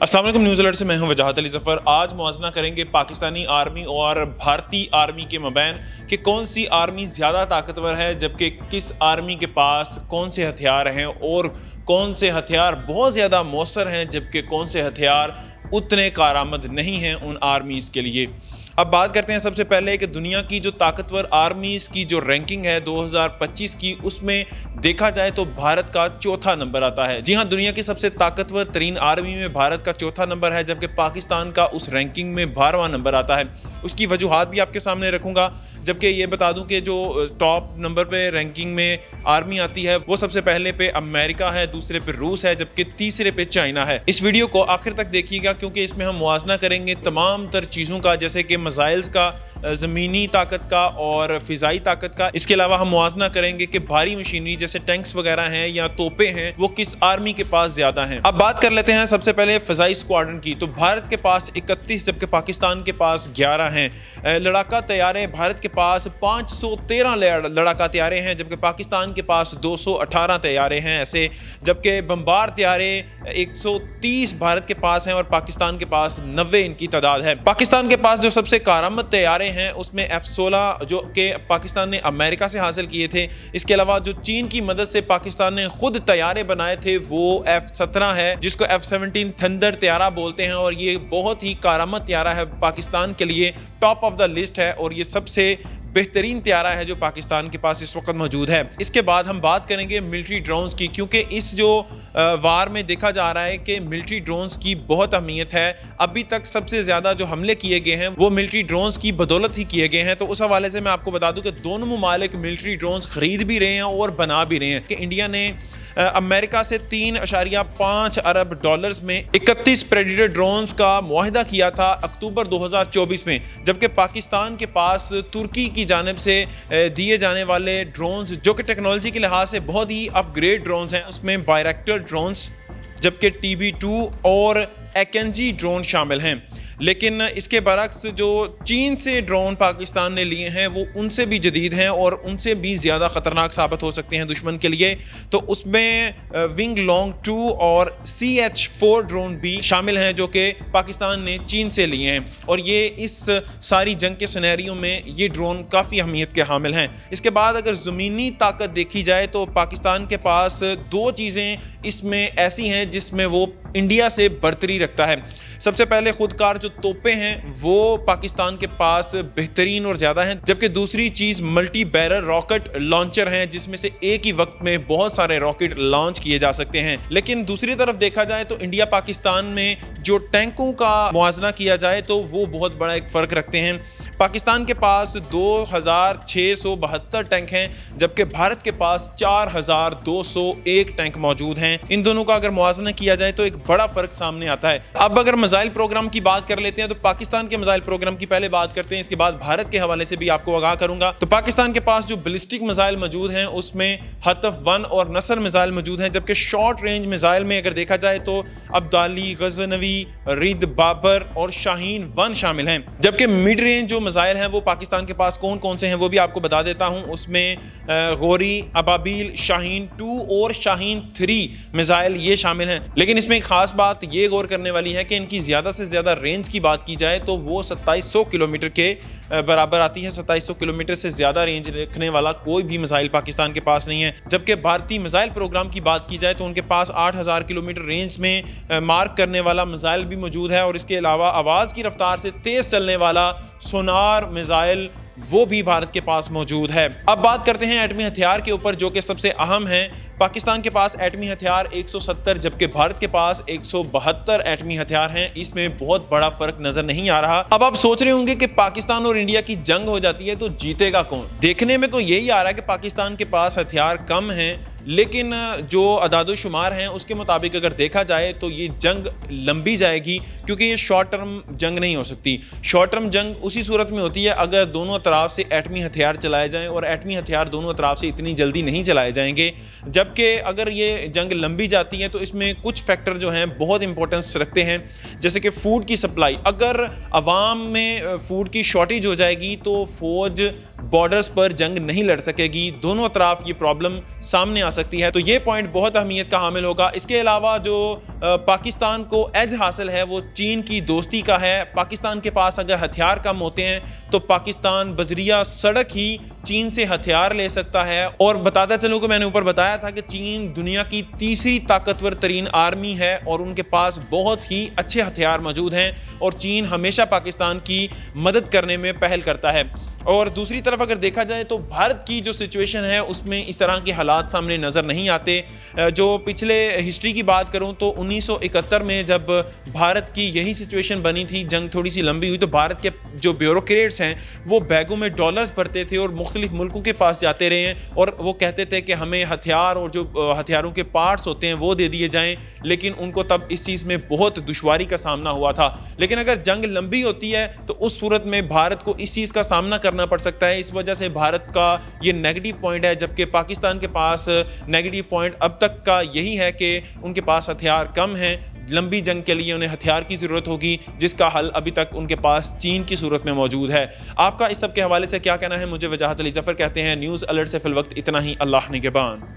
अस्सलाम वालेकुम news alert से मैं हूं वजाहत अली ज़फ़र। आज मुआज़ना करेंगे पाकिस्तानी आर्मी और भारतीय आर्मी के मबैन कि कौन सी आर्मी ज़्यादा ताकतवर है, जबकि किस आर्मी के पास कौन से हथियार हैं और कौन से हथियार बहुत ज़्यादा मौसर हैं, जबकि कौन से हथियार उतने कारआमद नहीं हैं उन आर्मीज़ के लिए। अब बात करते हैं सबसे पहले कि दुनिया की जो ताकतवर आर्मीज़ की जो रैंकिंग है 2025 की, उसमें देखा जाए तो भारत का चौथा नंबर आता है। जी हाँ, दुनिया की सबसे ताकतवर तरीन आर्मी में भारत का चौथा नंबर है, जबकि पाकिस्तान का उस रैंकिंग में 12वां नंबर आता है। उसकी वजूहात भी आपके सामने रखूँगा, जबकि ये बता दूं कि जो टॉप नंबर पे रैंकिंग में आर्मी आती है वो सबसे पहले पे अमेरिका है, दूसरे पे रूस है, जबकि तीसरे पे चाइना है। इस वीडियो को आखिर तक देखिएगा क्योंकि इसमें हम मुआजना करेंगे तमाम तर चीज़ों का, जैसे कि मिसाइल्स का, ज़मीनी ताकत का और फ़िज़ाई ताकत का। इसके अलावा हम मुआजना करेंगे कि भारी मशीनरी जैसे टैंक्स वगैरह हैं या तोपे हैं वो किस आर्मी के पास ज़्यादा हैं। अब बात कर लेते हैं सबसे पहले फ़िज़ाई स्क्वाड्रन की। तो भारत के पास 31 जबकि पाकिस्तान के पास 11 हैं। लड़ाका तैयारे भारत के पास 513 लड़ाका तैयारे हैं, जबकि पाकिस्तान के पास 218 तैयारे हैं ऐसे, जबकि बम्बार तैयारे 130 भारत के पास हैं और पाकिस्तान के पास 90 इनकी तादाद है। पाकिस्तान के पास जो सबसे कारआमद तैयारे हैं उसमें F-16 जो कि पाकिस्तान ने अमेरिका से हासिल किए थे। इसके अलावा जो चीन की मदद से पाकिस्तान ने खुद तैयारे बनाए थे वो F-17 है, जिसको F-17 थंडर तैयारा बोलते हैं, और ये बहुत ही कारआमद तैयारा है, पाकिस्तान के लिए टॉप ऑफ द लिस्ट है और ये सबसे बेहतरीन तैयारा है जो पाकिस्तान के पास इस वक्त मौजूद है। इसके बाद हम बात करेंगे मिलिट्री ड्रोन्स की, क्योंकि इस जो वार में देखा जा रहा है कि मिलिट्री ड्रोन्स की बहुत अहमियत है। अभी तक सबसे ज़्यादा जो हमले किए गए हैं वो मिलिट्री ड्रोन्स की बदौलत ही किए गए हैं। तो उस हवाले से मैं आपको बता दूं कि दोनों ममालिक मिलिट्री ड्रोन्स खरीद भी रहे हैं और बना भी रहे हैं। कि इंडिया ने अमेरिका से 3.5 अरब डॉलर्स में 31 प्रेडेटर ड्रोन्स का मुआहिदा किया था अक्टूबर 2024 में, जबकि पाकिस्तान के पास तुर्की की जानिब से दिए जाने वाले ड्रोन्स जो कि टेक्नोलॉजी के लिहाज से बहुत ही अपग्रेड ड्रोन्स हैं, उसमें बायरेक्टर ड्रोन्स, जबकि TB2 और AKG ड्रोन शामिल हैं। लेकिन इसके बरक्स जो चीन से ड्रोन पाकिस्तान ने लिए हैं वो उनसे भी जदीद हैं और उनसे भी ज़्यादा ख़तरनाक साबित हो सकते हैं दुश्मन के लिए। तो उसमें विंग लॉन्ग 2 और CH-4 ड्रोन भी शामिल हैं जो कि पाकिस्तान ने चीन से लिए हैं, और ये इस सारी जंग के सिनेरियो में ये ड्रोन काफ़ी अहमियत के हामिल हैं। इसके बाद अगर ज़मीनी ताकत देखी जाए तो पाकिस्तान के पास दो चीज़ें इसमें ऐसी हैं जिसमें वो इंडिया से बरतरी रखता है। सबसे पहले खुदकार जो तोपे हैं वो पाकिस्तान के पास बेहतरीन और ज़्यादा हैं, जबकि दूसरी चीज़ मल्टी बैरल रॉकेट लॉन्चर हैं, जिसमें से एक ही वक्त में बहुत सारे रॉकेट लॉन्च किए जा सकते हैं। लेकिन दूसरी तरफ देखा जाए तो इंडिया पाकिस्तान में जो टैंकों का मुआवजा किया जाए तो वो बहुत बड़ा एक फ़र्क रखते हैं। पाकिस्तान के पास 2672 टैंक हैं, जबकि भारत के पास 4201 टैंक मौजूद हैं। इन दोनों का अगर मुआवजा किया जाए तो एक बड़ा फ़र्क सामने आता है। अब अगर मिसाइल प्रोग्राम की बात कर लेते हैं तो पाकिस्तान के मिसाइल प्रोग्राम की पहले बात करते हैं, इसके बाद भारत के हवाले से भी आपको आगाह करूंगा। तो पाकिस्तान के पास जो बैलिस्टिक मिसाइल मौजूद हैं उसमें हतफ 1 और नसर मिसाइल मौजूद हैं, जबकि शॉर्ट रेंज मिसाइल में अगर देखा जाए तो अब्दाली, गजनवी, रिद, बाबर और शाहीन 1 शामिल हैं। जबकि मिड रेंज जो मिसाइल हैं वो पाकिस्तान के पास कौन कौन से हैं वो भी आपको बता देता हूं। उसमें गोरी, अबाबील, शाहीन 2 और शाहीन 3 मिसाइल ये शामिल हैं। लेकिन इसमें एक खास बात ये गौर करने वाली है कि इनकी ज़्यादा से ज़्यादा रेंज की बात की जाए तो वो 2700 किलोमीटर के बराबर आती है। 2700 किलोमीटर से ज़्यादा रेंज रखने वाला कोई भी मिसाइल पाकिस्तान के पास नहीं है। जबकि भारतीय मिसाइल प्रोग्राम की बात की जाए तो उनके पास 8000 किलोमीटर रेंज में मार्क करने वाला मिसाइल भी मौजूद है, और इसके अलावा आवाज़ की रफ्तार से तेज़ चलने वाला सोनार मिसाइल वो भी भारत के पास मौजूद है। अब बात करते हैं एटमी हथियार के ऊपर जो कि सबसे अहम है। पाकिस्तान के पास एटमी हथियार 170 जबकि भारत के पास 172 एटमी हथियार हैं। इसमें बहुत बड़ा फर्क नजर नहीं आ रहा। अब आप सोच रहे होंगे कि पाकिस्तान और इंडिया की जंग हो जाती है तो जीतेगा कौन? देखने में तो यही आ रहा है कि पाकिस्तान के पास हथियार कम हैं, लेकिन जो अदाद शुमार हैं उसके मुताबिक अगर देखा जाए तो ये जंग लंबी जाएगी, क्योंकि ये शॉर्ट टर्म जंग नहीं हो सकती। शॉर्ट टर्म जंग उसी सूरत में होती है अगर दोनों तरफ से एटमी हथियार चलाए जाएं, और एटमी हथियार दोनों तरफ से इतनी जल्दी नहीं चलाए जाएंगे। जबकि अगर ये जंग लंबी जाती है तो इसमें कुछ फैक्टर जो हैं बहुत इंपॉर्टेंस रखते हैं, जैसे कि फूड की सप्लाई। अगर अवाम में फूड की शॉर्टेज हो जाएगी तो फौज बॉर्डर्स पर जंग नहीं लड़ सकेगी। दोनों तरफ ये प्रॉब्लम सामने आ सकती है। तो ये पॉइंट बहुत अहमियत का हामिल होगा। इसके अलावा जो पाकिस्तान को एज हासिल है वो चीन की दोस्ती का है। पाकिस्तान के पास अगर हथियार कम होते हैं तो पाकिस्तान बजरिया सड़क ही चीन से हथियार ले सकता है। और बताता चलूँ कि मैंने ऊपर बताया था कि चीन दुनिया की तीसरी ताकतवर तरीन आर्मी है और उनके पास बहुत ही अच्छे हथियार मौजूद हैं और चीन हमेशा पाकिस्तान की मदद करने में पहल करता है। और दूसरी तरफ अगर देखा जाए तो भारत की जो सिचुएशन है उसमें इस तरह के हालात सामने नज़र नहीं आते। जो पिछले हिस्ट्री की बात करूं तो 1971 में जब भारत की यही सिचुएशन बनी थी, जंग थोड़ी सी लंबी हुई, तो भारत के जो ब्यूरोक्रेट्स हैं वो बैगों में डॉलर्स भरते थे और मुख्तलिफ मुल्कों के पास जाते रहे हैं और वो कहते थे कि हमें हथियार और जो हथियारों के पार्ट्स होते हैं वो दे दिए जाएँ, लेकिन उनको तब इस चीज़ में बहुत दुश्वारी का सामना हुआ था। लेकिन अगर जंग लंबी होती है तो उस सूरत में भारत को इस चीज़ का सामना करना पड़ सकता है। इस वजह से भारत का ये नेगेटिव पॉइंट है, जबकि पाकिस्तान के पास नेगेटिव पॉइंट अब तक का यही है कि उनके पास हथियार कम हैं। लंबी जंग के लिए उन्हें हथियार की ज़रूरत होगी, जिसका हल अभी तक उनके पास चीन की सूरत में मौजूद है। आपका इस सब के हवाले से क्या कहना है? मुझे वजाहत अली ज़फ़र कहते हैं। न्यूज़ अलर्ट से फिल वक्त इतना ही। अल्लाह निगहबान।